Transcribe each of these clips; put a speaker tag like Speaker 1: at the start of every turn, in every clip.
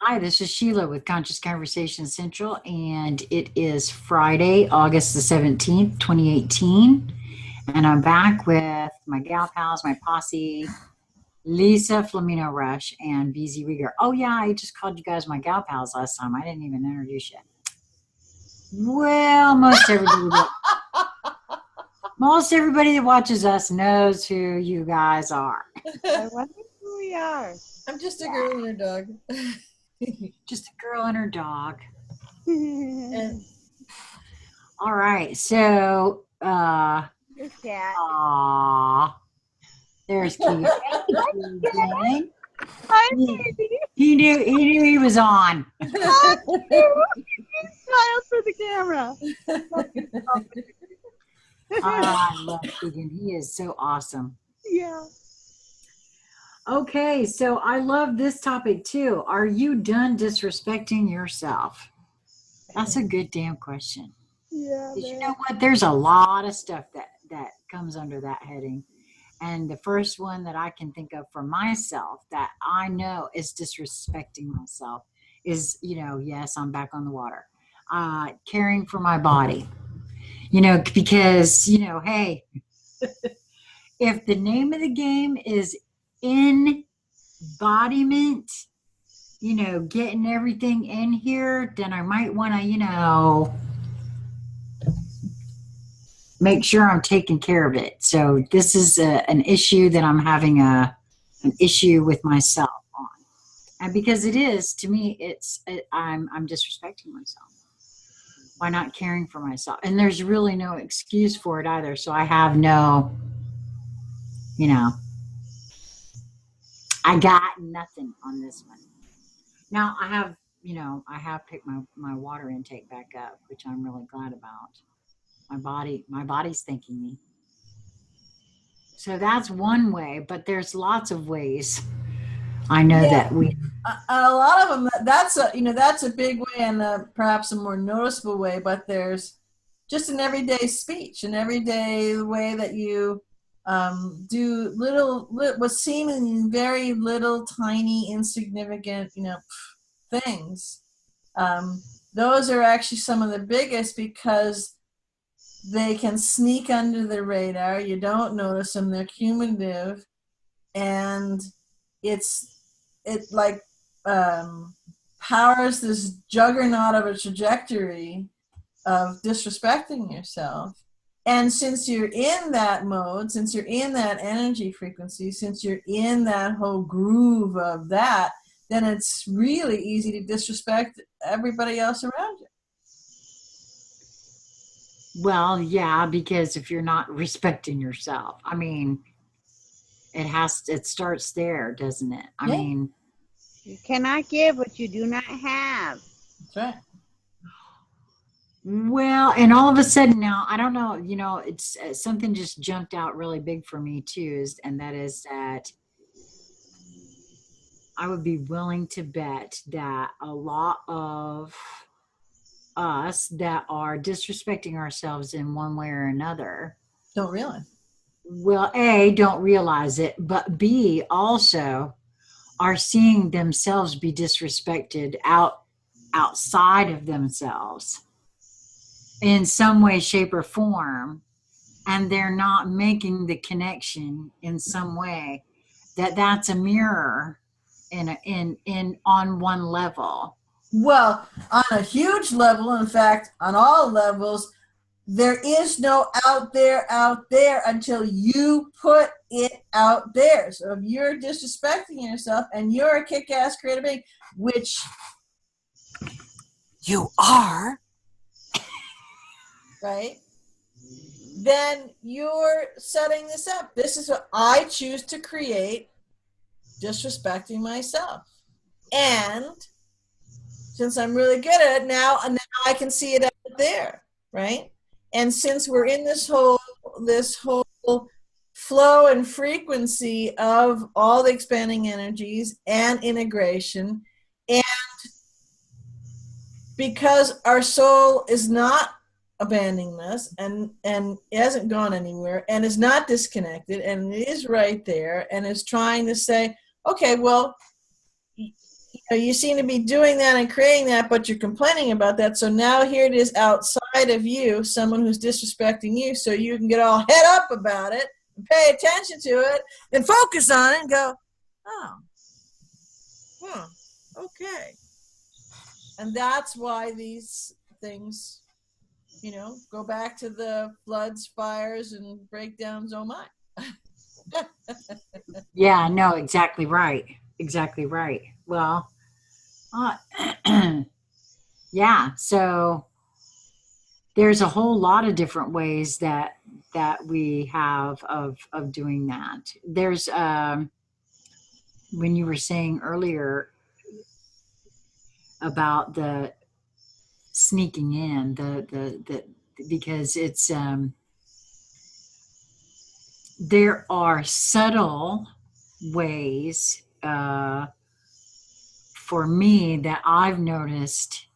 Speaker 1: Hi, this is Sheila with Conscious Conversation Central, and it is Friday, August the 17th, 2018. And I'm back with my gal pals, my posse, Lisa Flamino Rush and BZ Rieger. Oh, yeah, I just called you guys my gal pals last time. I didn't even introduce you. Well, most everybody that watches us knows who you guys are.
Speaker 2: I wonder who we are.
Speaker 3: I'm just a girl and her dog.
Speaker 1: Just a girl and her dog.
Speaker 3: And
Speaker 1: All right, so
Speaker 2: Your cat.
Speaker 1: Aww. There's Keith.
Speaker 2: Hi, baby.
Speaker 1: He knew he was on.
Speaker 2: Oh, you smiled for the camera.
Speaker 1: I love Keegan. He is so awesome.
Speaker 2: Yeah.
Speaker 1: Okay, so I love this topic too. Are you done disrespecting yourself? That's a good damn question.
Speaker 2: Yeah.
Speaker 1: 'Cause you know what? There's a lot of stuff that comes under that heading. And the first one that I can think of for myself that I know is disrespecting myself is, yes, I'm back on the water. Caring for my body. Because, hey, if the name of the game is embodiment, getting everything in here, then I might want to, make sure I'm taking care of it. So this is an issue that I'm having an issue with myself on. And because it is, to me, I'm disrespecting myself by not caring for myself. And there's really no excuse for it either. So I have no, I got nothing on this one. Now I have picked my water intake back up, which I'm really glad about. My body's thanking me. So that's one way, but there's lots of ways. I know that we.
Speaker 3: a lot of them. That's a big way and perhaps a more noticeable way. But there's just an everyday speech, an everyday way that you do what seem very little, tiny, insignificant, things. Those are actually some of the biggest because they can sneak under the radar. You don't notice them. They're cumulative, and it powers this juggernaut of a trajectory of disrespecting yourself. And since you're in that mode, since you're in that energy frequency, since you're in that whole groove of that, then it's really easy to disrespect everybody else around you.
Speaker 1: Well, yeah, because if you're not respecting yourself, I mean, it starts there, doesn't it? I mean,
Speaker 2: you cannot give what you do not have.
Speaker 3: That's right.
Speaker 1: Well, and all of a sudden now, I don't know, it's something just jumped out really big for me too, and that is that I would be willing to bet that a lot of us that are disrespecting ourselves in one way or another
Speaker 3: don't realize.
Speaker 1: Well, A, don't realize it, but B, also are seeing themselves be disrespected outside of themselves in some way, shape, or form, and they're not making the connection in some way that's a mirror on one level.
Speaker 3: Well, on a huge level, in fact, on all levels, there is no out there until you put it out there. So if you're disrespecting yourself and you're a kick-ass creative being, which you are, right? Then you're setting this up. This is what I choose to create, disrespecting myself. And since I'm really good at it now I can see it out there, right? And since we're in this whole flow and frequency of all the expanding energies and integration, and because our soul is not abandoning us and hasn't gone anywhere and is not disconnected and is right there and is trying to say, okay, well, You seem to be doing that and creating that, but you're complaining about that. So now here it is outside of you, someone who's disrespecting you, so you can get all head up about it and pay attention to it and focus on it and go, oh, okay. And that's why these things, go back to the floods, fires, and breakdowns. Oh my.
Speaker 1: Yeah, no, exactly right. Exactly right. Well, yeah, so there's a whole lot of different ways that we have of doing that. There's when you were saying earlier about the sneaking in, the because it's there are subtle ways for me that I've noticed,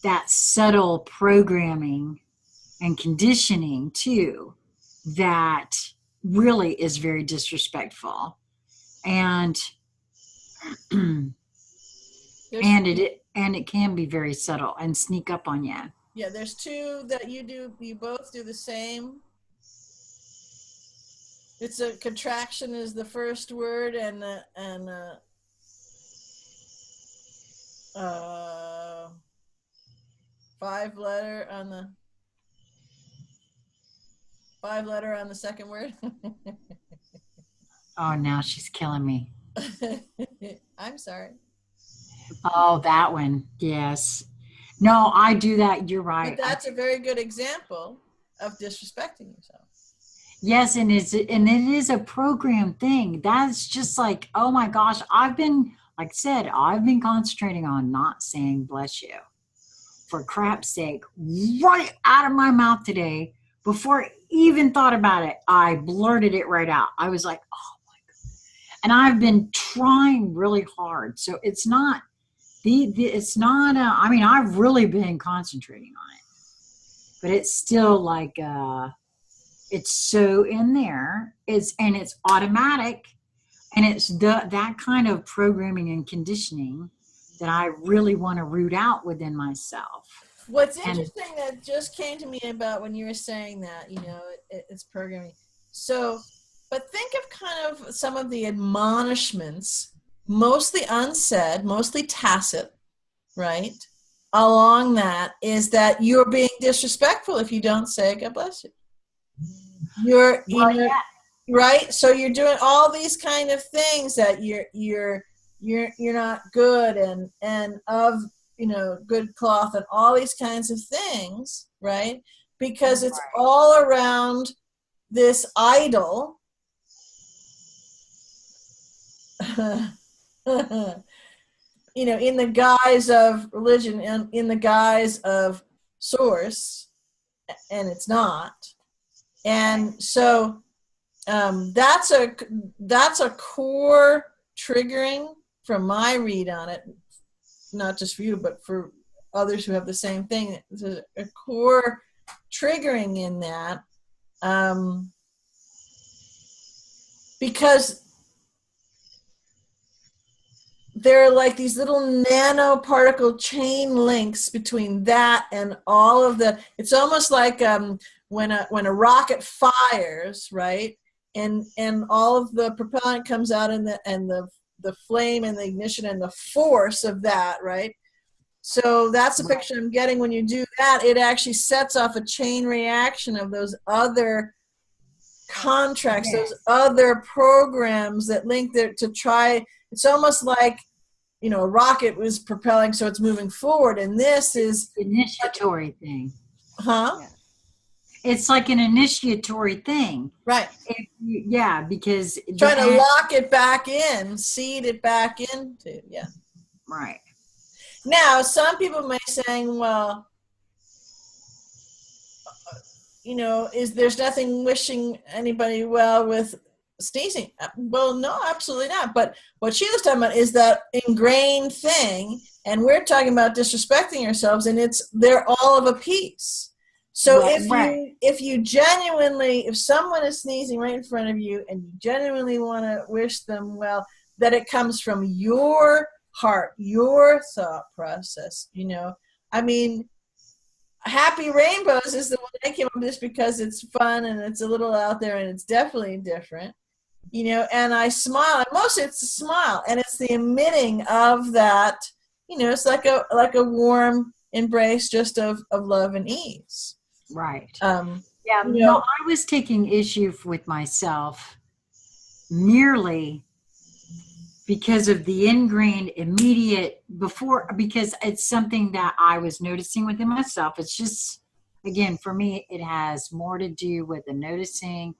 Speaker 1: that subtle programming and conditioning too, that really is very disrespectful, and and it can be very subtle and sneak up on you.
Speaker 3: Yeah, there's two that you both do the same. It's a contraction is the first word, and 5-letter on the second word.
Speaker 1: Oh, now she's killing me.
Speaker 3: I'm sorry.
Speaker 1: Oh, that one. Yes. No, I do that. You're right.
Speaker 3: But that's a very good example of disrespecting yourself.
Speaker 1: Yes, and it is a program thing. That's just like, oh my gosh, like I said, I've been concentrating on not saying bless you. For crap's sake, right out of my mouth today, before I even thought about it, I blurted it right out. I was like, oh my God. And I've been trying really hard. So it's not, I mean, I've really been concentrating on it. But it's still like, it's so in there, and it's automatic, and it's that kind of programming and conditioning that I really want to root out within myself.
Speaker 3: What's interesting that just came to me about when you were saying that, it's programming. So, but think of kind of some of the admonishments, mostly unsaid, mostly tacit, right? Along that is that you're being disrespectful if you don't say God bless you. Right? So you're doing all these kind of things that you're not good and of good cloth and all these kinds of things, right? Because it's all around this idol. In the guise of religion and in the guise of source, and it's not. And so that's a core triggering from my read on it, not just for you, but for others who have the same thing. There's a core triggering in that, because there are like these little nanoparticle chain links between that and all of it's almost like when a rocket fires, right? And all of the propellant comes out and the flame and the ignition and the force of that, right? So that's the picture I'm getting when you do that. It actually sets off a chain reaction of those other contracts, those other programs that link there to try. It's almost like, a rocket was propelling, so it's moving forward. And this is
Speaker 1: initiatory thing.
Speaker 3: Huh?
Speaker 1: Yeah. It's like an initiatory thing.
Speaker 3: Right.
Speaker 1: Because
Speaker 3: trying to lock it back in, seed it back into. Yeah.
Speaker 1: Right.
Speaker 3: Now, some people may be saying, well, there's nothing wishing anybody well with sneezing. Well, no, absolutely not. But what Sheila's talking about is that ingrained thing, and we're talking about disrespecting ourselves, and they're all of a piece. So if someone is sneezing right in front of you and you genuinely want to wish them well, that it comes from your heart, your thought process, you know. I mean, Happy Rainbows is the one I came up with just because it's fun and it's a little out there and it's definitely different, you know, and I smile. And mostly it's a smile, and it's the emitting of that, you know, it's like a warm embrace just of love and ease.
Speaker 1: Right.
Speaker 3: Yeah,
Speaker 1: you know, I was taking issue with myself merely because of the ingrained immediate because it's something that I was noticing within myself. It's just, again, for me, it has more to do with the noticing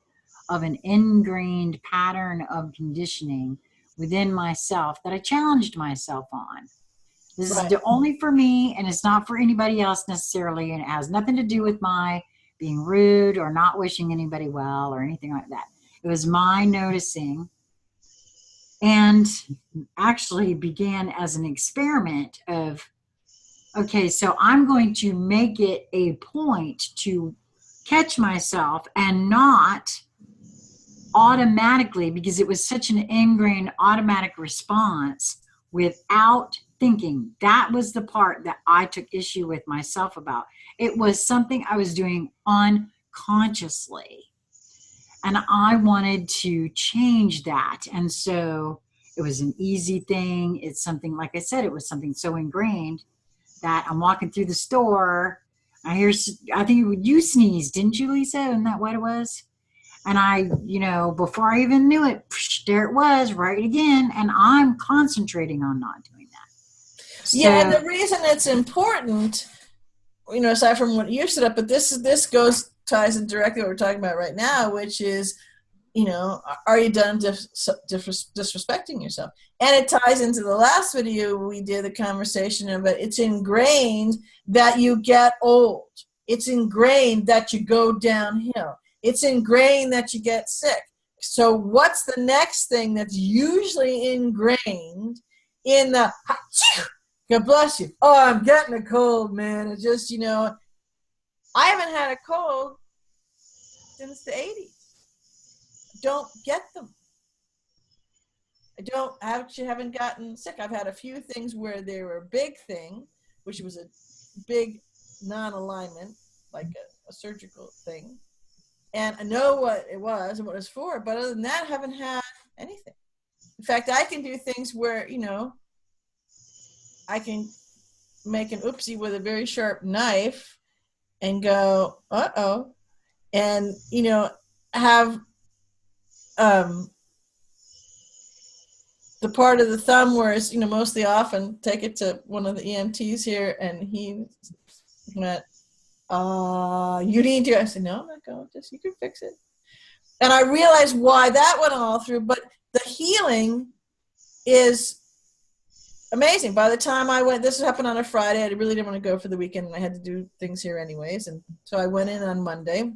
Speaker 1: of an ingrained pattern of conditioning within myself that I challenged myself on. This is only for me, and it's not for anybody else necessarily, and it has nothing to do with my being rude or not wishing anybody well or anything like that. It was my noticing, and actually began as an experiment of, okay, so I'm going to make it a point to catch myself and not automatically, because it was such an ingrained automatic response without thinking. That was the part that I took issue with myself about. It was something I was doing unconsciously, and I wanted to change that. And so it was an easy thing. It's something, like I said, it was something so ingrained that I'm walking through the store. I think you sneezed, didn't you, Lisa? Isn't that what it was? And I, you know, before I even knew it, there it was, right again. And I'm concentrating on not doing that. So,
Speaker 3: yeah, and the reason it's important, you know, aside from what you set up, but this ties in directly what we're talking about right now, which is, you know, are you done disrespecting yourself? And it ties into the last video we did, the conversation about it's ingrained that you get old. It's ingrained that you go downhill. It's ingrained that you get sick. So what's the next thing that's usually ingrained in the, God bless you. Oh, I'm getting a cold, man. It's just, you know, I haven't had a cold since the 80s. Don't get them. Haven't gotten sick. I've had a few things where they were a big thing, which was a big non-alignment, like a surgical thing. And I know what it was and what it was for, but other than that, I haven't had anything. In fact, I can do things where, you know, I can make an oopsie with a very sharp knife and go, uh-oh, and, you know, have the part of the thumb where it's, you know, mostly often take it to one of the EMTs here, and he went, you need to. I said, no, I'm not going. Just, you can fix it. And I realized why that went all through, but the healing is amazing. By the time I went, this happened on a Friday. I really didn't want to go for the weekend, and I had to do things here anyways. And so I went in on Monday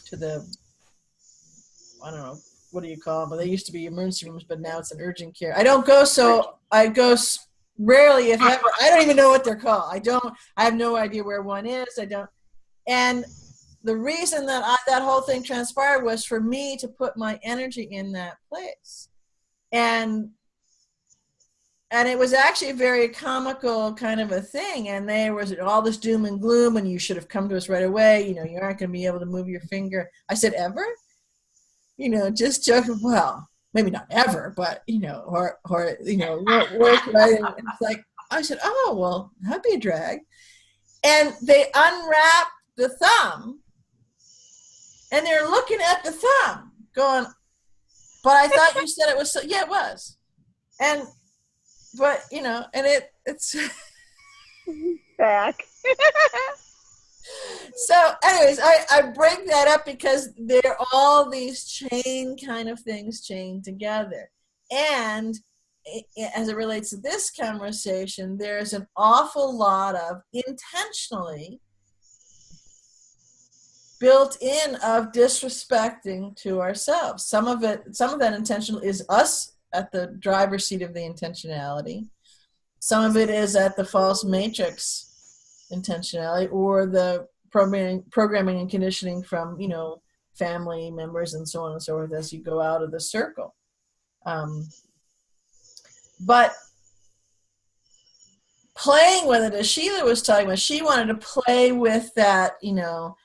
Speaker 3: to the, I don't know, what do you call them? But they used to be emergency rooms, but now it's an urgent care. I don't go, so I go rarely, if ever. I don't even know what they're called. I have no idea where one is. And the reason that that whole thing transpired was for me to put my energy in that place. And it was actually a very comical kind of a thing. And there was all this doom and gloom, and you should have come to us right away. You know, you aren't going to be able to move your finger. I said, ever? You know, just joking. Well, maybe not ever, but, you know, or you know, work right. And it's like, I said, oh, well, that'd be a drag. And they unwrapped the thumb, and they're looking at the thumb going, but I thought you said it was so. Yeah, it was. But, you know, and it's
Speaker 2: back.
Speaker 3: So anyways, I bring that up because they're all these chain kind of things chained together. And as it relates to this conversation, there's an awful lot of intentionally built in of disrespecting to ourselves. Some of that intentional is us at the driver's seat of the intentionality. Some of it is at the false matrix intentionality, or the programming and conditioning from, you know, family members and so on and so forth as you go out of the circle. But playing with it, as Sheila was talking about, she wanted to play with that, you know,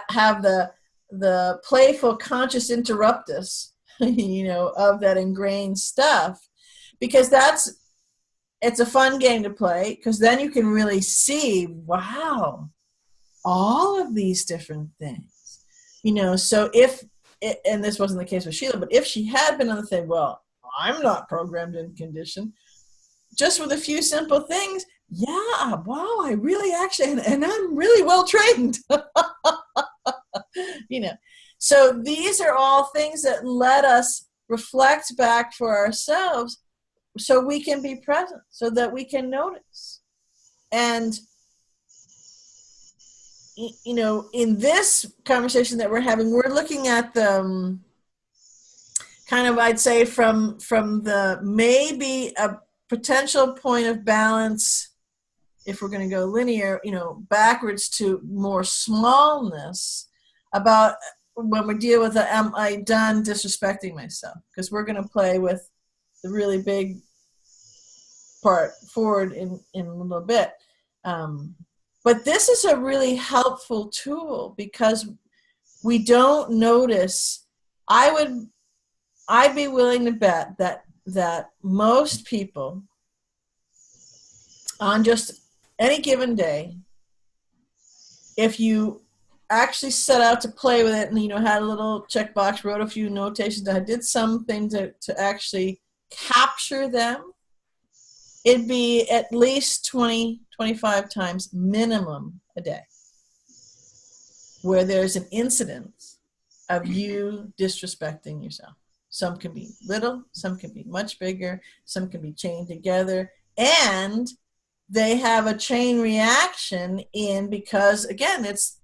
Speaker 3: have the playful conscious interruptus, you know, of that ingrained stuff, because it's a fun game to play, because then you can really see, wow, all of these different things, you know. So and this wasn't the case with Sheila, but if she had been on the thing, well, I'm not programmed and conditioned, just with a few simple things, yeah, wow, I really actually, and I'm really well trained, you know. So these are all things that let us reflect back for ourselves, so we can be present, so that we can notice. And, you know, in this conversation that we're having, we're looking at the kind of, I'd say, from the maybe a potential point of balance, if we're going to go linear, you know, backwards to more smallness, about when we deal with the am I done disrespecting myself, because we're going to play with the really big part forward in a little bit. But this is a really helpful tool, because we don't notice. I'd be willing to bet that most people on just any given day, if you actually set out to play with it and, you know, had a little checkbox, wrote a few notations, I did something to actually capture them, it'd be at least 20, 25 times minimum a day where there's an incidence of you disrespecting yourself. Some can be little, some can be much bigger, some can be chained together, and they have a chain reaction because, again, it's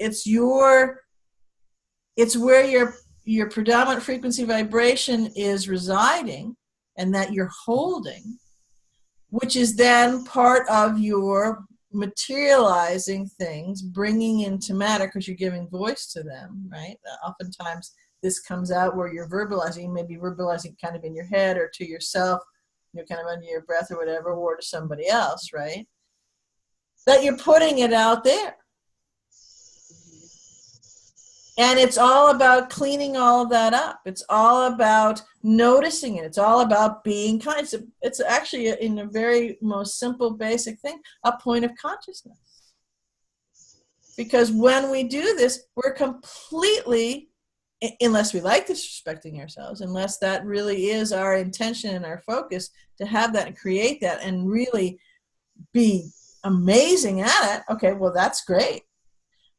Speaker 3: where your predominant frequency vibration is residing, and that you're holding, which is then part of your materializing things, bringing into matter, because you're giving voice to them, right? Oftentimes this comes out where you're verbalizing. You may be verbalizing kind of in your head or to yourself, you know, kind of under your breath or whatever, or to somebody else, right? That you're putting it out there. And it's all about cleaning all of that up. It's all about noticing it. It's all about being kind. It's actually, in a very most simple, basic thing, a point of consciousness. Because when we do this, we're completely, unless we like disrespecting ourselves, unless that really is our intention and our focus to have that and create that and really be amazing at it, okay, well, that's great.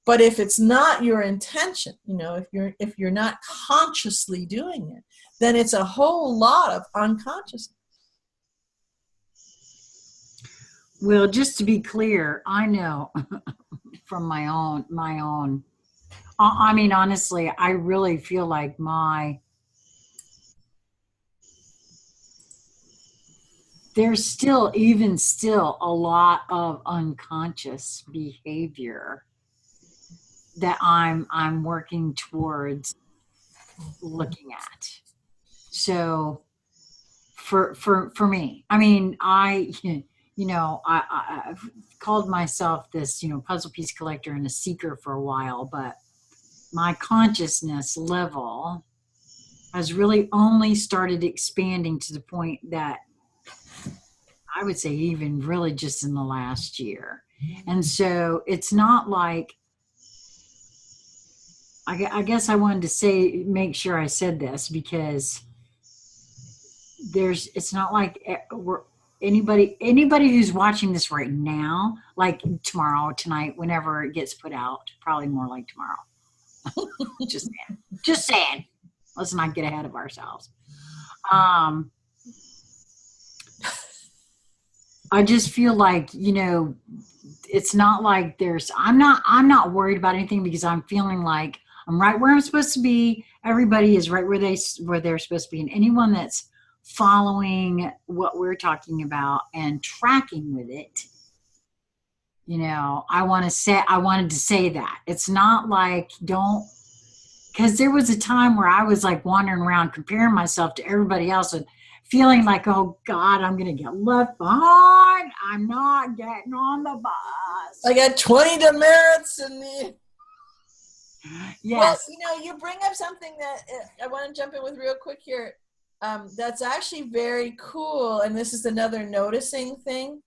Speaker 3: But if it's not your intention, you know, if you're not consciously doing it, then it's a whole lot of unconsciousness.
Speaker 1: Well, just to be clear, I know from my own, I mean, honestly, I really feel like there's still a lot of unconscious behavior that I'm working towards looking at. So for me, I mean, I've called myself this, you know, puzzle piece collector and a seeker for a while, but my consciousness level has really only started expanding to the point that I would say even really just in the last year. And so it's not like, I guess I wanted to make sure I said this, because it's not like anybody who's watching this right now, like tomorrow, tonight, whenever it gets put out, probably more like tomorrow. Just saying. Let's not get ahead of ourselves. I just feel like, you know, it's not like I'm not worried about anything, because I'm feeling like I'm right where I'm supposed to be. Everybody is right where they're supposed to be. And anyone that's following what we're talking about and tracking with it, you know, I wanted to say that. It's not like, because there was a time where I was like wandering around comparing myself to everybody else and feeling like, oh God, I'm going to get left behind. I'm not getting on the bus.
Speaker 3: I got 20 demerits and the.
Speaker 1: Yes.
Speaker 3: Well, you bring up something that I want to jump in with real quick here. That's actually very cool. And this is another noticing thing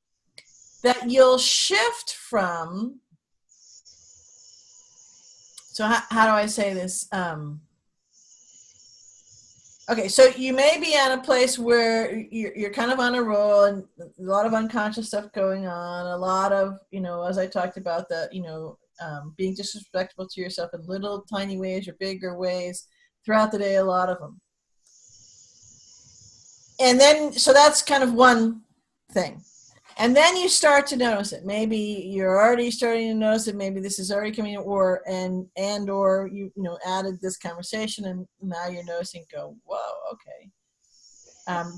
Speaker 3: that you'll shift from. So how do I say this? Okay, so you may be at a place where you're kind of on a roll and a lot of unconscious stuff going on, a lot of, as I talked about, being disrespectful to yourself in little tiny ways or bigger ways throughout the day, a lot of them. And then, so that's kind of one thing. And then you start to notice it. Maybe you're already starting to notice it. Maybe this is already coming, or you added this conversation, and now you're noticing. Go, whoa, okay.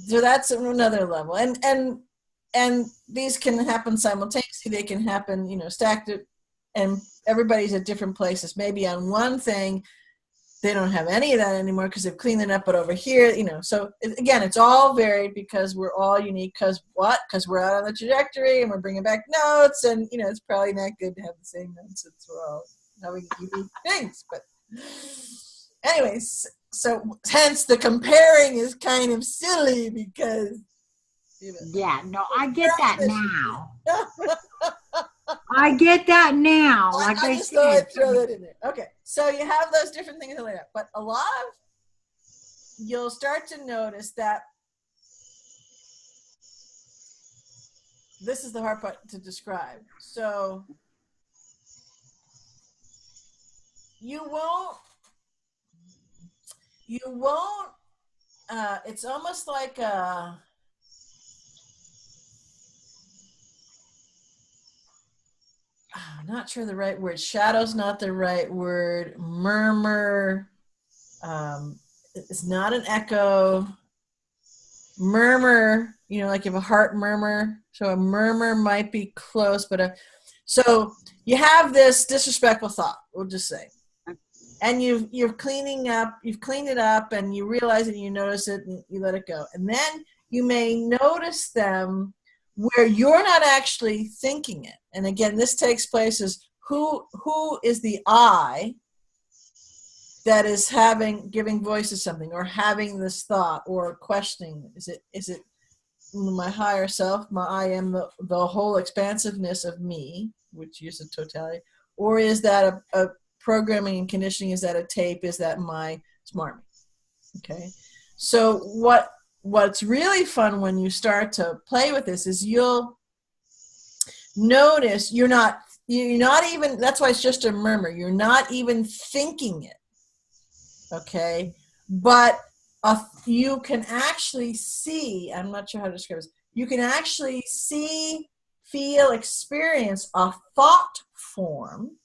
Speaker 3: So that's another level, and these can happen simultaneously. They can happen, stacked, and everybody's at different places. Maybe on one thing, they don't have any of that anymore because they've cleaned it up, but over here, so again, it's all varied because we're all unique. Because we're out on the trajectory and we're bringing back notes, and it's probably not good to have the same notes since we're all having unique things. But anyways, so hence the comparing is kind of silly because
Speaker 1: I get that now. I get that now. Like I
Speaker 3: just
Speaker 1: said,
Speaker 3: thought I'd throw that in there. Okay, so you have those different things like that, but you'll start to notice that this is the hard part to describe. So you won't. It's almost like a. I'm not sure the right word. Shadow's not the right word. Murmur. It's not an echo. Murmur, like you have a heart murmur. So a murmur might be close, but so you have this disrespectful thought, we'll just say. And you've cleaned it up, and you realize it, and you notice it, and you let it go. And then you may notice them where you're not actually thinking it. And again, this takes place as who is the I that is giving voice to something, or having this thought, or questioning. Is it my higher self? I am the whole expansiveness of me, which is a totality, or is that a programming and conditioning? Is that a tape? Is that my smart me? Okay, so what's really fun when you start to play with this is you'll notice you're not even, that's why it's just a murmur. You're not even thinking it. Okay, but you can actually see, I'm not sure how to describe this, you can actually see, feel, experience a thought form,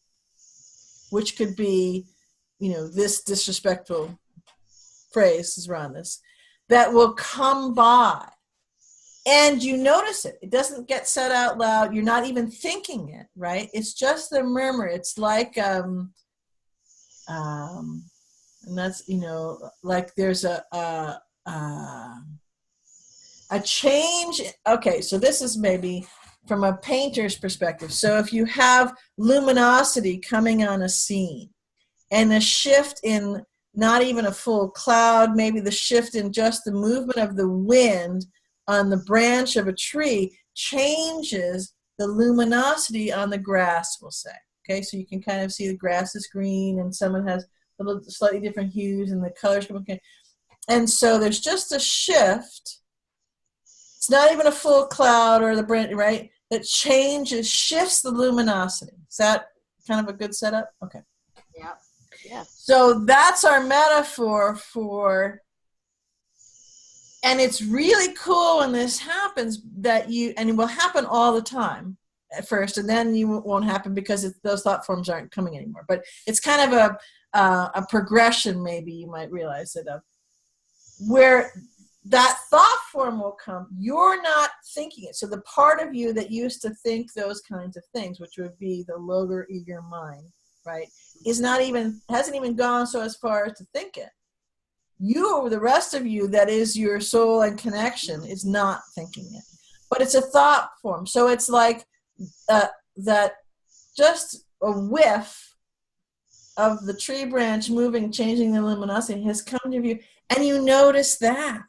Speaker 3: which could be, this disrespectful phrase is around this, that will come by. And you notice it. It doesn't get said out loud. You're not even thinking it, right? It's just the murmur. It's like, and that's, like there's a change. Okay, so this is maybe from a painter's perspective. So if you have luminosity coming on a scene, and a shift in not even a full cloud, maybe the shift in just the movement of the wind on the branch of a tree changes the luminosity on the grass, we'll say. Okay, so you can kind of see the grass is green, and someone has a little slightly different hues, and the colors come. Okay, and so there's just a shift. It's not even a full cloud or the branch, right? That shifts the luminosity. Is that kind of a good setup? Okay.
Speaker 2: Yeah. Yeah.
Speaker 3: So that's our metaphor for, and it's really cool when this happens, and it will happen all the time at first, and then you won't happen because those thought forms aren't coming anymore. But it's kind of a progression, maybe you might realize it, of where that thought form will come. You're not thinking it. So the part of you that used to think those kinds of things, which would be the lower eager mind, right, hasn't even gone so as far as to think it. you, the rest of you, that is your soul and connection, is not thinking it. But it's a thought form. So it's like that just a whiff of the tree branch moving, changing the luminosity has come to you, and you notice that.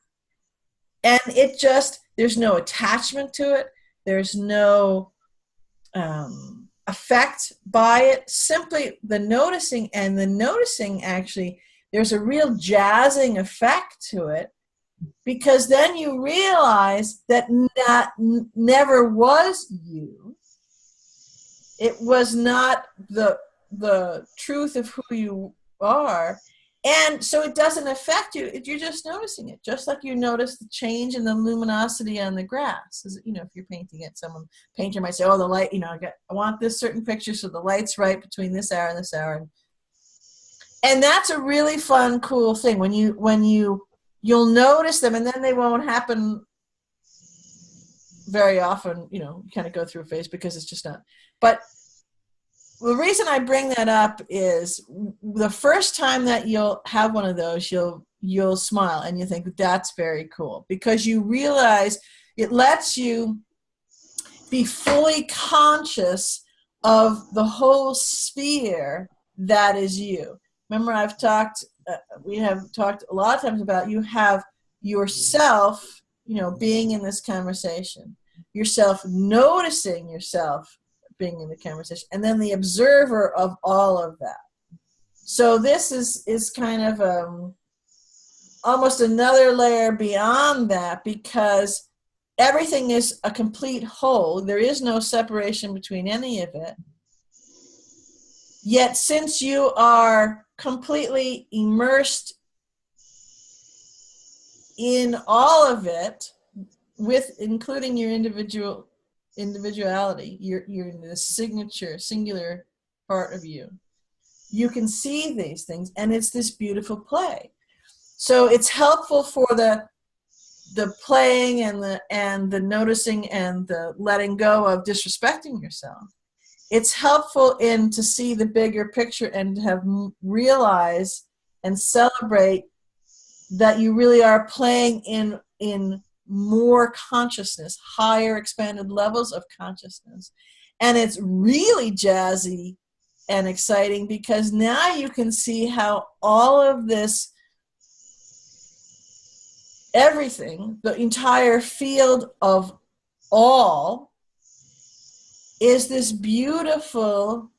Speaker 3: And it just, there's no attachment to it. There's no effect by it. Simply the noticing, and the noticing actually, there's a real jazzing effect to it, because then you realize that that never was you. It was not the truth of who you are. And so it doesn't affect you. You're just noticing it. Just like you notice the change in the luminosity on the grass. You know, if you're painting it, painter might say, oh, the light, you know, I want this certain picture so the light's right between this hour and this hour. And that's a really fun, cool thing. When you'll notice them, and then they won't happen very often, you know, you kind of go through a phase because it's just not. But the reason I bring that up is the first time that you'll have one of those, you'll smile and you think that's very cool, because you realize it lets you be fully conscious of the whole sphere that is you. Remember, we have talked a lot of times about you have yourself, you know, being in this conversation, yourself noticing yourself being in the conversation, and then the observer of all of that. So this is kind of almost another layer beyond that, because everything is a complete whole. There is no separation between any of it. Yet since you are completely immersed in all of it, including your individuality, you're in the singular part of you, you can see these things, and it's this beautiful play. So it's helpful for the playing and the noticing and the letting go of disrespecting yourself. It's helpful to see the bigger picture and to have realize and celebrate that you really are playing in more consciousness, higher expanded levels of consciousness. And it's really jazzy and exciting, because now you can see how all of this, everything, the entire field of all, is this beautiful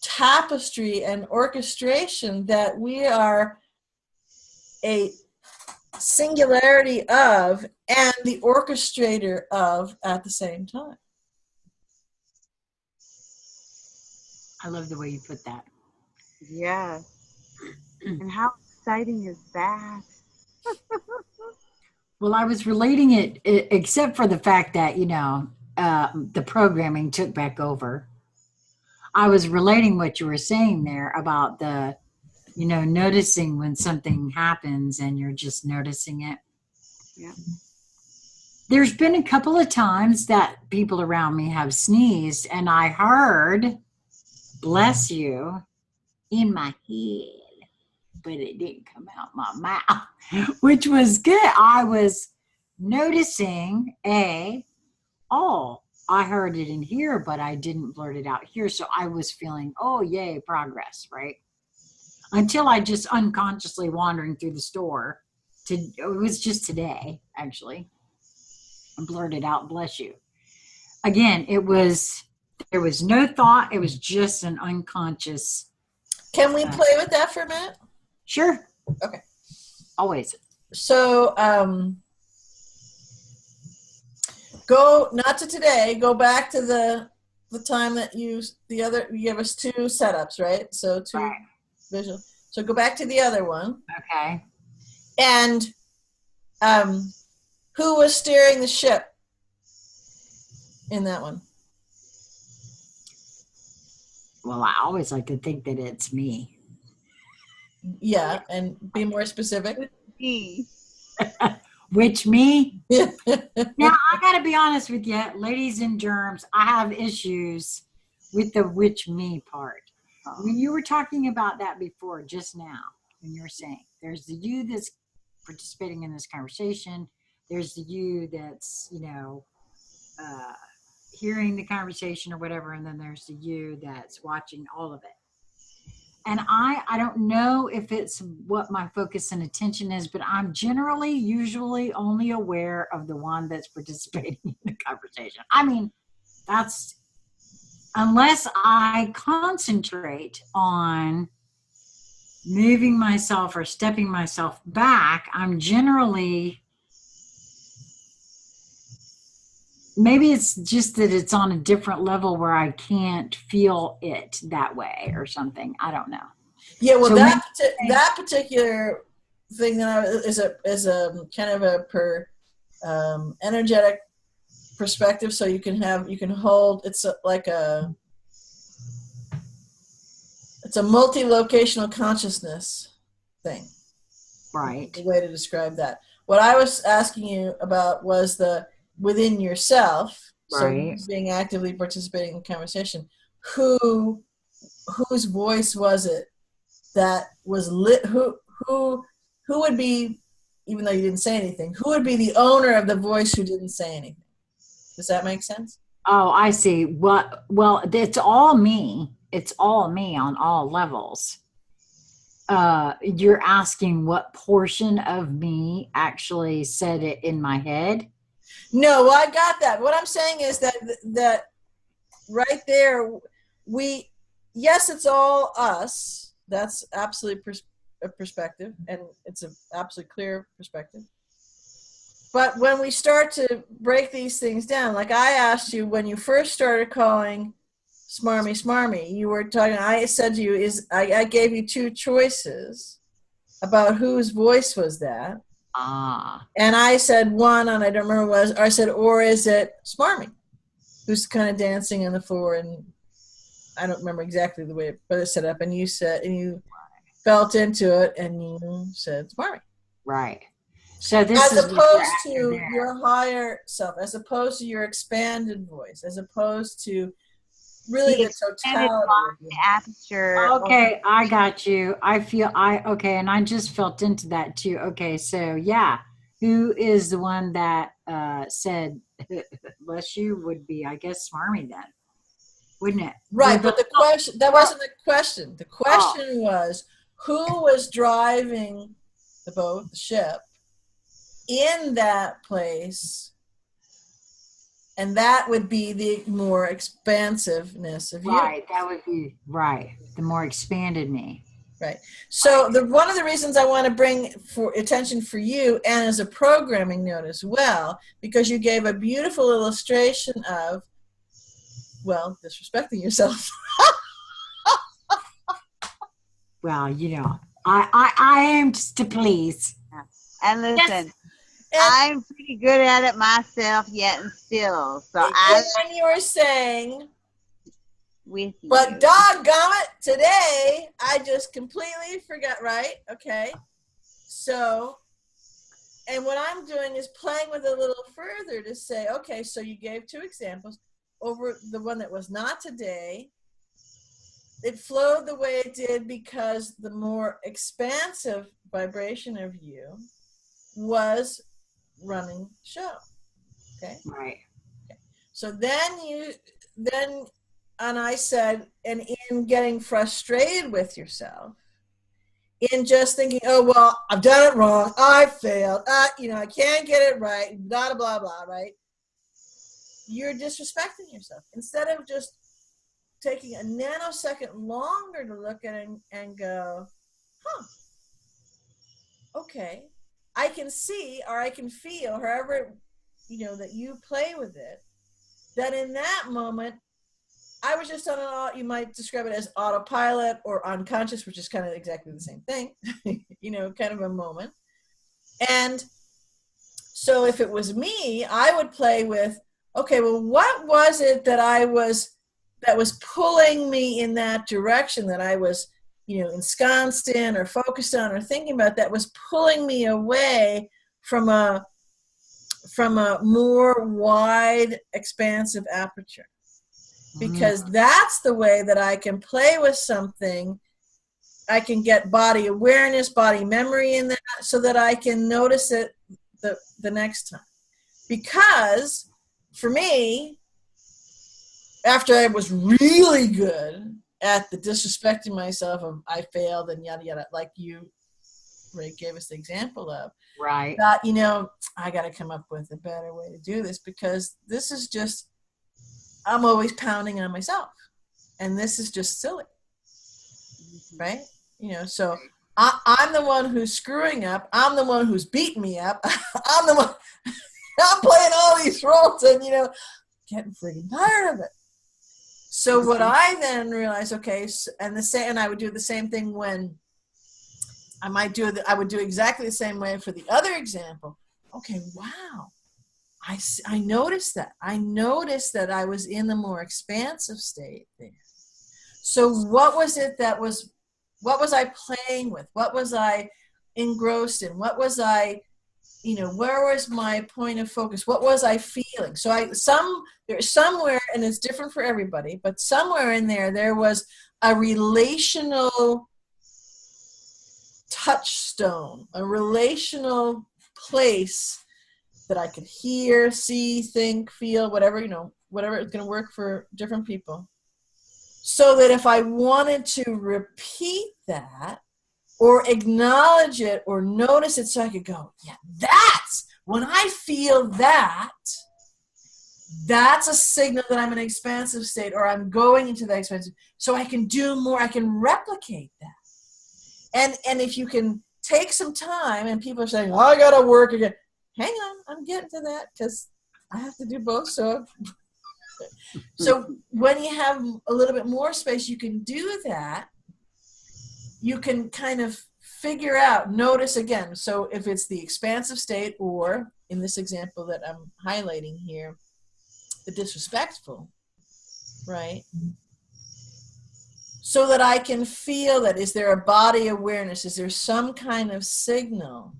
Speaker 3: tapestry and orchestration that we are a singularity of and the orchestrator of at the same time.
Speaker 1: I love the way you put that.
Speaker 2: Yes. And how exciting is that?
Speaker 1: Well, I was relating it, except for the fact that, you know, the programming took back over. I was relating what you were saying there about the, you know, noticing when something happens and you're just noticing it.
Speaker 2: Yeah.
Speaker 1: There's been a couple of times that people around me have sneezed and I heard, bless you, in my head, but it didn't come out my mouth, which was good. I was noticing, I heard it in here, but I didn't blurt it out here. So I was feeling, oh, yay, progress, right? Until I just unconsciously wandering through the store. It was just today, actually. I blurted out, bless you. Again, there was no thought. It was just an unconscious.
Speaker 3: Can we play with that for a minute?
Speaker 1: Sure.
Speaker 3: Okay.
Speaker 1: Always.
Speaker 3: So, go, not to today, go back to the time that you gave us two setups, right? So two
Speaker 1: right.
Speaker 3: visual. So go back to the other one.
Speaker 1: Okay.
Speaker 3: And who was steering the ship in that one?
Speaker 1: Well, I always like to think that it's me.
Speaker 3: Yeah, and be more specific.
Speaker 2: Me.
Speaker 1: Which me? Now, I got to be honest with you, ladies and germs, I have issues with the which me part. When you were talking about that before, just now, when you're saying. There's the you that's participating in this conversation. There's the you that's, uh, hearing the conversation or whatever, and then there's the you that's watching all of it. And I don't know if it's what my focus and attention is, but I'm usually only aware of the one that's participating in the conversation. I mean, that's unless I concentrate on moving myself or stepping myself back, I'm generally, maybe it's just that it's on a different level where I can't feel it that way or something. I don't know.
Speaker 3: Yeah, well,
Speaker 1: So
Speaker 3: that particular thing that is a kind of a energetic perspective. So you can hold. It's a multi-locational consciousness thing.
Speaker 1: Right.
Speaker 3: The way to describe that. What I was asking you about was the within yourself.
Speaker 1: Right.
Speaker 3: So being actively participating in the conversation. Whose voice was it that was lit? Who would be, even though you didn't say anything, who would be the owner of the voice who didn't say anything? Does that make sense?
Speaker 1: Oh, I see. Well, it's all me. It's all me on all levels. You're asking what portion of me actually said it in my head?
Speaker 3: No, well, I got that. What I'm saying is that right there, yes, it's all us. That's absolutely a perspective, and it's an absolutely clear perspective. But when we start to break these things down, like I asked you when you first started calling smarmy, you were talking, I said to you, I gave you two choices about whose voice was that. And I said one, and I don't remember what it was, or I said, or is it smarmy, who's kind of dancing on the floor, and I don't remember exactly the way it set up, and you said, and you felt into it, and you said smarmy.
Speaker 1: Right. So this
Speaker 3: as
Speaker 1: is
Speaker 3: opposed to your higher self, as opposed to your expanded voice, as opposed to really the totality of
Speaker 2: the aperture.
Speaker 1: Okay, I got you. Okay, and I just felt into that too. Okay, so yeah, who is the one that said bless you would be, I guess, smarmy then, wouldn't it?
Speaker 3: Right, but the question, that wasn't the question. The question was, who was driving the boat, the ship, in that place, and that would be the more expansiveness of you.
Speaker 1: Right, that would be right. The more expanded me.
Speaker 3: Right. So one of the reasons I want to bring for attention for you, and as a programming note as well, because you gave a beautiful illustration of, well, disrespecting yourself.
Speaker 1: Well, I am just to please.
Speaker 2: And listen, I'm pretty good at it myself yet and still. So
Speaker 3: and you were saying,
Speaker 2: with you.
Speaker 3: But doggone it, today I just completely forgot, right? Okay. So, and what I'm doing is playing with it a little further to say, okay, so you gave two examples. Over the one that was not today, it flowed the way it did because the more expansive vibration of you was running the show. Okay.
Speaker 1: Right.
Speaker 3: Okay. So and I said, and in getting frustrated with yourself, in just thinking, oh, well, I've done it wrong, I failed, I can't get it right, blah, blah, blah, right? You're disrespecting yourself. Instead of just taking a nanosecond longer to look at it and go, okay, I can see, or I can feel, however, that you play with it, that in that moment, I was just on you might describe it as autopilot or unconscious, which is kind of exactly the same thing, kind of a moment. And so if it was me, I would play with, okay, well, what was it that was pulling me in that direction that I was, ensconced in or focused on or thinking about, that was pulling me away from a more wide, expansive aperture. Because that's the way that I can play with something I can get body awareness, body memory in that, so that I can notice it the next time. Because for me, after I was really good at the disrespecting myself of I failed and yada yada, like you, Ray, gave us the example of,
Speaker 1: Right.
Speaker 3: that, you know, I got to come up with a better way to do this, because this is just, I'm always pounding on myself, and this is just silly, right? You know, so I'm the one who's screwing up. I'm the one who's beating me up. I'm the one. I'm playing all these roles, and, you know, getting freaking tired of it. So what I then realized, okay, and I would do the same thing when I would do exactly the same way for the other example. Okay, wow. I noticed that. I noticed that I was in the more expansive state there. So what was I playing with? What was I engrossed in? What was I, you know, where was my point of focus? What was I feeling? So there's somewhere, and it's different for everybody, but somewhere in there was a relational touchstone, a relational place that I could hear, see, think, feel, whatever, you know, whatever it's going to work for different people. So that if I wanted to repeat that or acknowledge it or notice it, so I could go, yeah, that's when I feel that, that's a signal that I'm in an expansive state, or I'm going into that expansive, so I can do more, I can replicate that. And if you can take some time, and people are saying, oh, I got to work again. Hang on, I'm getting to that, because I have to do both. So when you have a little bit more space, you can do that. You can kind of figure out, notice again. So if it's the expansive state, or in this example that I'm highlighting here, the disrespectful, right? So that I can feel that, is there a body awareness? Is there some kind of signal?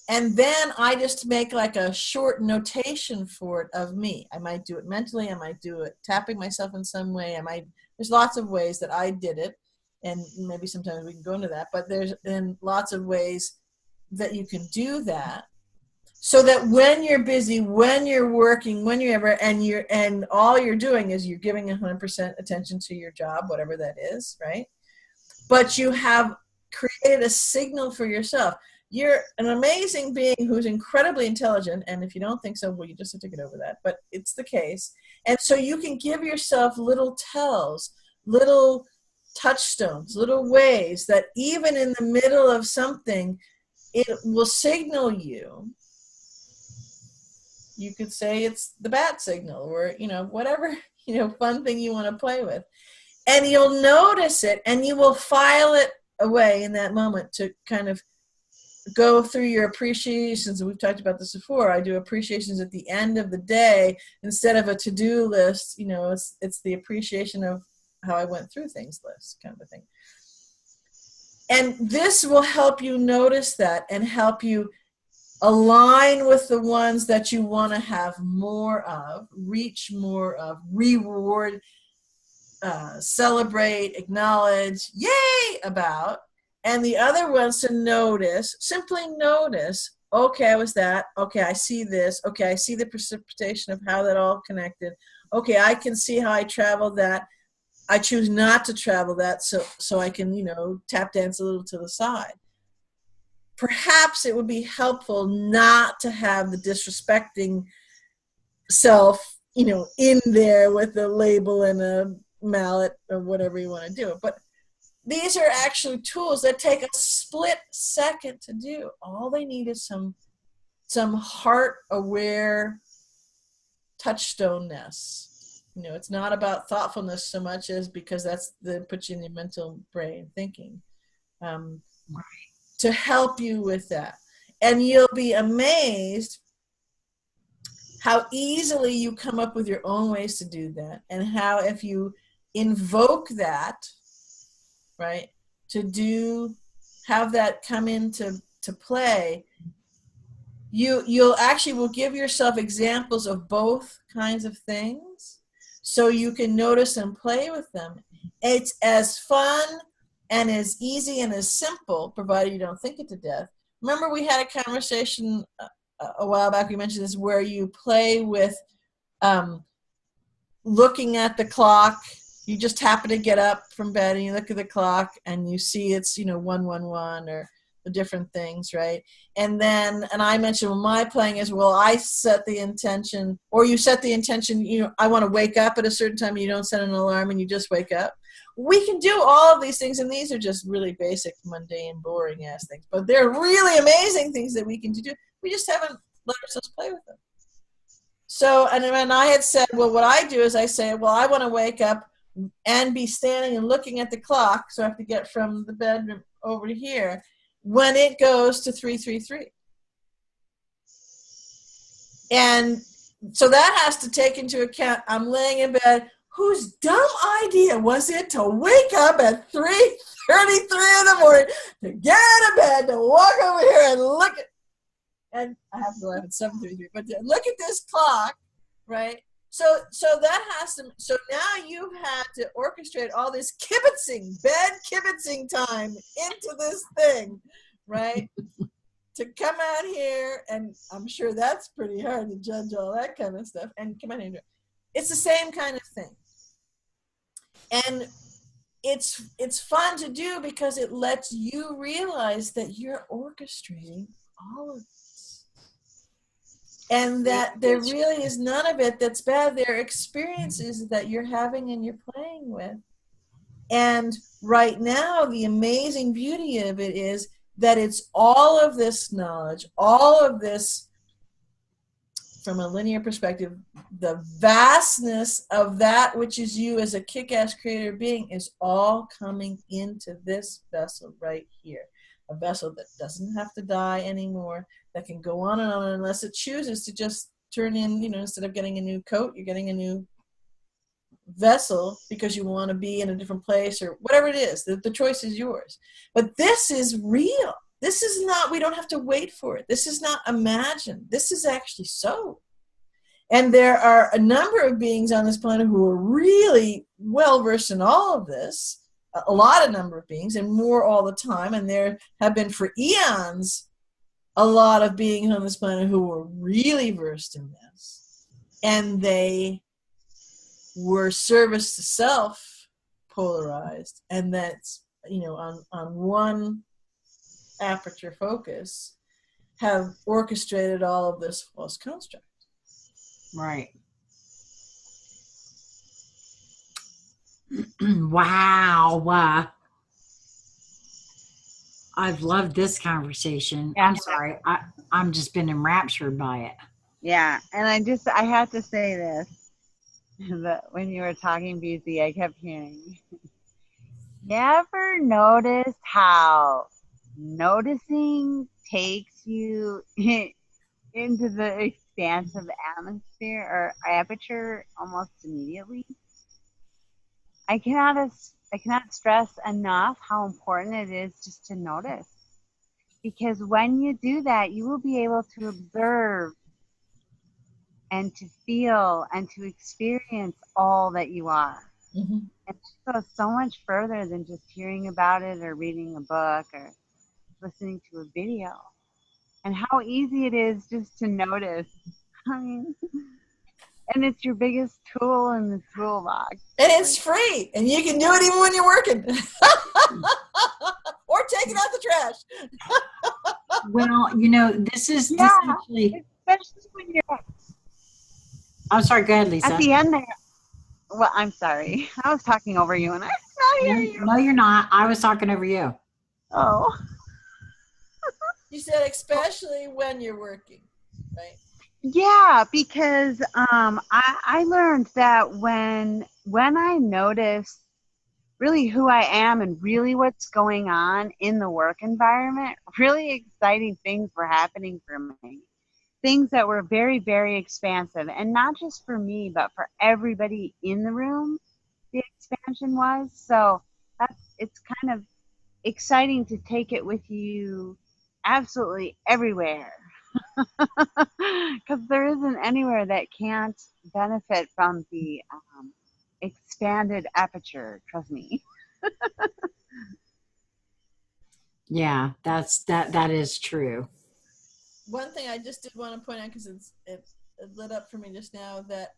Speaker 3: And then I just make like a short notation for it of me. I might do it mentally. I might do it tapping myself in some way. There's lots of ways that I did it. And maybe sometimes we can go into that. But there's lots of ways that you can do that. So that when you're busy, when you're working, when you're ever, and all you're doing is you're giving 100% attention to your job, whatever that is, right? But you have created a signal for yourself. You're an amazing being who's incredibly intelligent, and if you don't think so, well, you just have to get over that, but it's the case. And so you can give yourself little tells, little touchstones, little ways that even in the middle of something, it will signal you. You could say it's the bat signal, or, you know, whatever, you know, fun thing you want to play with. And you'll notice it, and you will file it away in that moment to kind of go through your appreciations. We've talked about this before. I do appreciations at the end of the day instead of a to-do list. You know, it's the appreciation of how I went through things list kind of a thing. And this will help you notice that and help you align with the ones that you want to have more of, reach more of, reward, celebrate, acknowledge, yay about. And the other ones to notice, simply notice, okay, I was that. Okay, I see this. Okay, I see the precipitation of how that all connected. Okay, I can see how I traveled that. I choose not to travel that, so I can, you know, tap dance a little to the side. Perhaps it would be helpful not to have the disrespecting self, you know, in there with a label and a mallet or whatever you want to do. But these are actually tools that take a split second to do. All they need is some heart-aware touchstoneness. You know, it's not about thoughtfulness so much as, because that's the puts you in your mental brain thinking, to help you with that. And you'll be amazed how easily you come up with your own ways to do that, and how if you invoke that, right, have that come into play, you'll actually will give yourself examples of both kinds of things, so you can notice and play with them. It's as fun and as easy and as simple, provided you don't think it to death. Remember we had a conversation a while back, we mentioned this, where you play with looking at the clock. You just happen to get up from bed and you look at the clock and you see it's, 111 or the different things, right? And I mentioned, well, my playing is, well, I set the intention, or you set the intention, I want to wake up at a certain time, and you don't set an alarm and you just wake up. We can do all of these things, and these are just really basic, mundane, boring ass things, but they're really amazing things that we can do. We just haven't let ourselves play with them. So, and when I had said, well, what I do is I say, well, I want to wake up and be standing and looking at the clock, so I have to get from the bedroom over to here when it goes to 3:33. And so that has to take into account, I'm laying in bed. Whose dumb idea was it to wake up at 3:33 in the morning, to get out of bed, to walk over here and look at, and I have to laugh at 7:33, but look at this clock, right? So that has to, so now you've had to orchestrate all this bed kibitzing time into this thing, right? To come out here, and I'm sure that's pretty hard to judge all that kind of stuff, and come out here and do it. It's the same kind of thing. And it's fun to do because it lets you realize that you're orchestrating all of this. And that there really is none of it that's bad. There are experiences that you're having and you're playing with. And right now, the amazing beauty of it is that it's all of this knowledge, all of this, from a linear perspective, the vastness of that which is you as a kick-ass creator being is all coming into this vessel right here. A vessel that doesn't have to die anymore, that can go on and on unless it chooses to just turn in, instead of getting a new coat, you're getting a new vessel because you want to be in a different place or whatever it is. The choice is yours. But this is real. This is not, we don't have to wait for it. This is not imagined. This is actually so. And there are a number of beings on this planet who are really well versed in all of this, a lot of number of beings, and more all the time. And there have been for eons a lot of beings on this planet who were really versed in this. And they were service to self polarized. And that's, on one aperture focus, have orchestrated all of this false construct.
Speaker 1: Right. Wow. I've loved this conversation.
Speaker 2: Yeah.
Speaker 1: I'm sorry. I'm just been enraptured by it.
Speaker 2: Yeah, and I have to say this, that when you were talking, BZ, I kept hearing, you ever noticed how noticing takes you into the expansive atmosphere or aperture almost immediately? I cannot stress enough how important it is just to notice. Because when you do that, you will be able to observe and to feel and to experience all that you are.
Speaker 3: Mm-hmm.
Speaker 2: And it goes so much further than just hearing about it or reading a book or listening to a video. And how easy it is just to notice. I mean, and it's your biggest tool in the toolbox.
Speaker 3: And it's free. And you can do it even when you're working. Or taking out the trash.
Speaker 1: Well, this is actually,
Speaker 2: especially when you're
Speaker 1: I'm sorry, go ahead, Lisa.
Speaker 2: at the end there. Well, I'm sorry. I was talking over you and I did not hear you.
Speaker 1: No, you're not. I was talking over you.
Speaker 2: Oh.
Speaker 3: You said especially when you're working, right?
Speaker 2: Yeah, because I learned that when I notice really who I am and really what's going on in the work environment, really exciting things were happening for me. Things that were very, very expansive. And not just for me, but for everybody in the room, the expansion was. So it's kind of exciting to take it with you absolutely everywhere. Because there isn't anywhere that can't benefit from the expanded aperture, trust me.
Speaker 1: Yeah, that is true.
Speaker 3: One thing I just did want to point out, because it lit up for me just now, that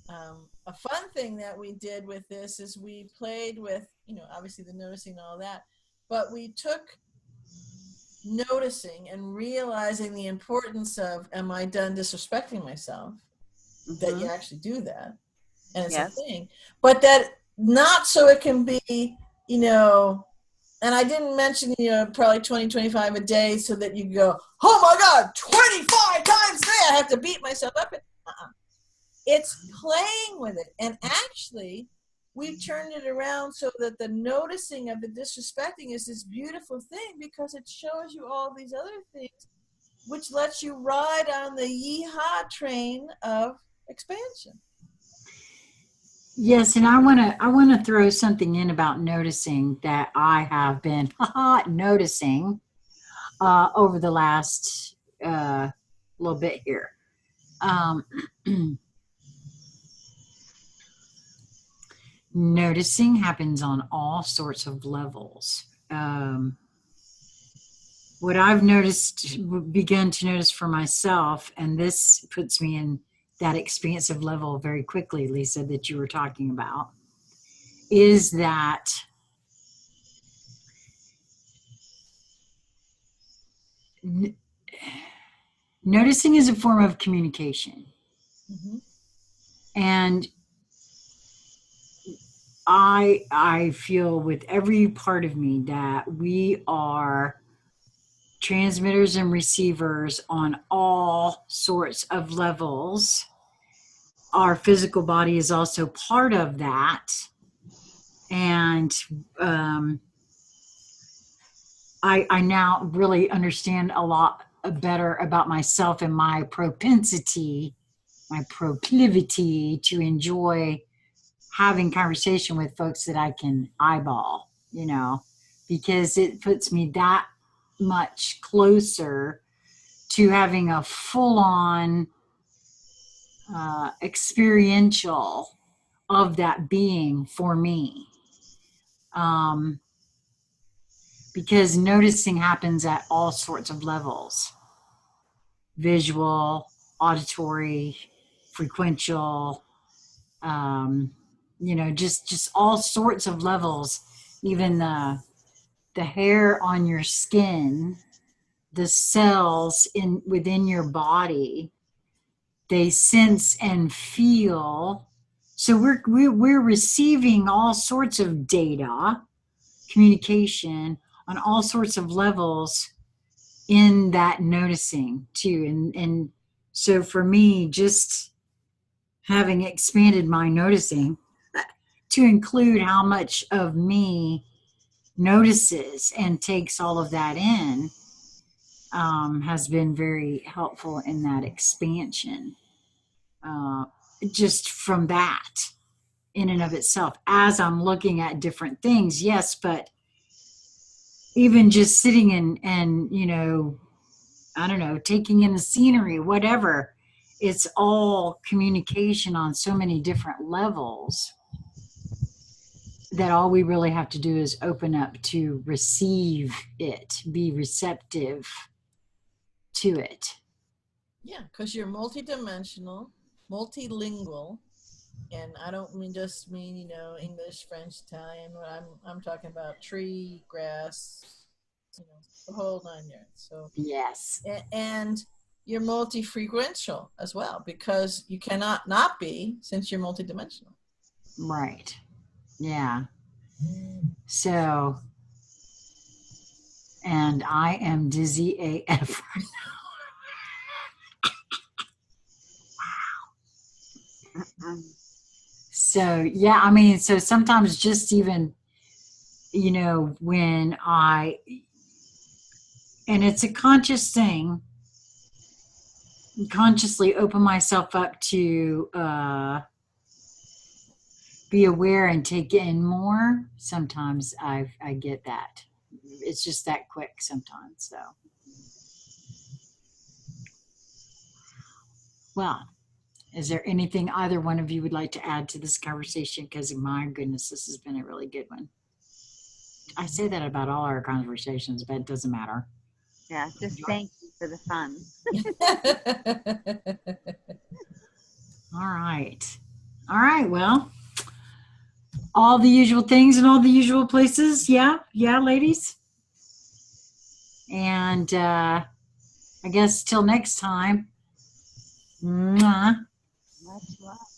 Speaker 3: a fun thing that we did with this is we played with, obviously the noticing and all that, but we took noticing and realizing the importance of, am I done disrespecting myself? That you actually do that, and it's a thing, but that not so it can be, and I didn't mention, probably 20, 25 a day, so that you go, oh my God, 25 times a day, I have to beat myself up. It's playing with it. And actually, we've turned it around so that the noticing of the disrespecting is this beautiful thing, because it shows you all these other things, which lets you ride on the yeehaw train of expansion.
Speaker 1: Yes, and I want to throw something in about noticing that I have been noticing over the last little bit here. Noticing happens on all sorts of levels. What I've begun to notice for myself, and this puts me in that expansive level very quickly, Lisa, that you were talking about, is that noticing is a form of communication.
Speaker 3: Mm-hmm.
Speaker 1: And I feel with every part of me that we are transmitters and receivers on all sorts of levels. Our physical body is also part of that. And I now really understand a lot better about myself and my proclivity to enjoy having conversation with folks that I can eyeball, because it puts me that much closer to having a full-on experiential of that being for me. Because noticing happens at all sorts of levels: visual, auditory, frequential, just all sorts of levels. Even the hair on your skin, the cells within your body, they sense and feel. So we're receiving all sorts of data, communication on all sorts of levels in that noticing too. And so for me, just having expanded my noticing to include how much of me notices and takes all of that in, has been very helpful in that expansion. Just from that in and of itself, as I'm looking at different things, yes, but even just sitting and I don't know, taking in the scenery, whatever, it's all communication on so many different levels that all we really have to do is open up to receive it, be receptive to it.
Speaker 3: Yeah, because you're multidimensional, multilingual, and I don't just mean English, French, Italian. I'm talking about tree, grass, the whole 9 yards. So
Speaker 1: yes,
Speaker 3: and you're multi-frequential as well, because you cannot not be, since you're multidimensional.
Speaker 1: Right. Yeah. So, and I am dizzy AF right now. Wow. So, yeah, I mean, so sometimes just even, when and it's a conscious thing, consciously open myself up to be aware and take in more, sometimes I get that. It's just that quick sometimes. So, well, is there anything either one of you would like to add to this conversation? Because my goodness, this has been a really good one. I say that about all our conversations, but it doesn't matter.
Speaker 2: Yeah, just thank you for the fun.
Speaker 1: All right. All right. Well, all the usual things in all the usual places. Yeah. Yeah, ladies. And I guess till next time. Mwah.
Speaker 2: Much love.